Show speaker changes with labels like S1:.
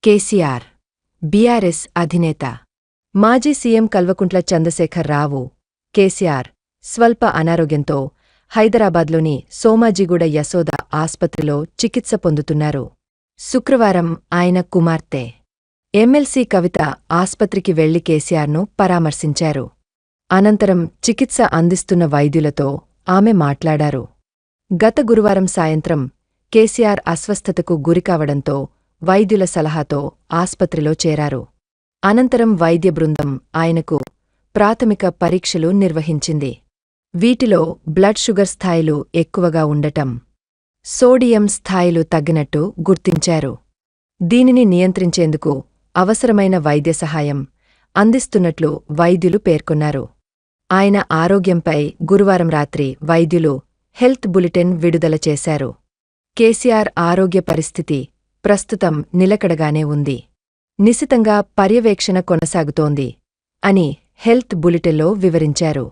S1: KCR BRS అధినేత మాజీ CM Kalvakuntla Chandrasekhar రావు కేసీఆర్ స్వల్ప అనారోగ్యంతో హైదరాబాద్లోని సోమాజిగూడ యశోద ఆస్పత్రిలో చికిత్స పొందుతున్నారు. శుక్రవారం ఆయన కుమార్తె ఎమ్మెల్సీ కవిత ఆస్పత్రికి వెళ్లి కేసీఆర్ను పరామర్శించారు. అనంతరం చికిత్స అందిస్తున్న వైద్యులతో ఆమె మాట్లాడారు. గత గురువారం సాయంత్రం కేసీఆర్ అస్వస్థతకు గురికావడంతో వైద్యుల సలహాతో ఆస్పత్రిలో చేరారు. అనంతరం వైద్య బృందం ఆయనకు ప్రాథమిక పరీక్షలు నిర్వహించింది. వీటిలో బ్లడ్ షుగర్ స్థాయిలు ఎక్కువగా ఉండటం, సోడియం స్థాయిలు తగ్గినట్టు గుర్తించారు. దీనిని నియంత్రించేందుకు అవసరమైన వైద్య సహాయం అందిస్తున్నట్లు వైద్యులు పేర్కొన్నారు. ఆయన ఆరోగ్యంపై గురువారం రాత్రి వైద్యులు హెల్త్ బులెటిన్ విడుదల చేశారు. కేసీఆర్ ఆరోగ్య పరిస్థితి ప్రస్తుతం నిలకడగానే ఉంది. నిశితంగా పర్యవేక్షణ కొనసాగుతోంది అని హెల్త్ బులెటిన్లో వివరించారు.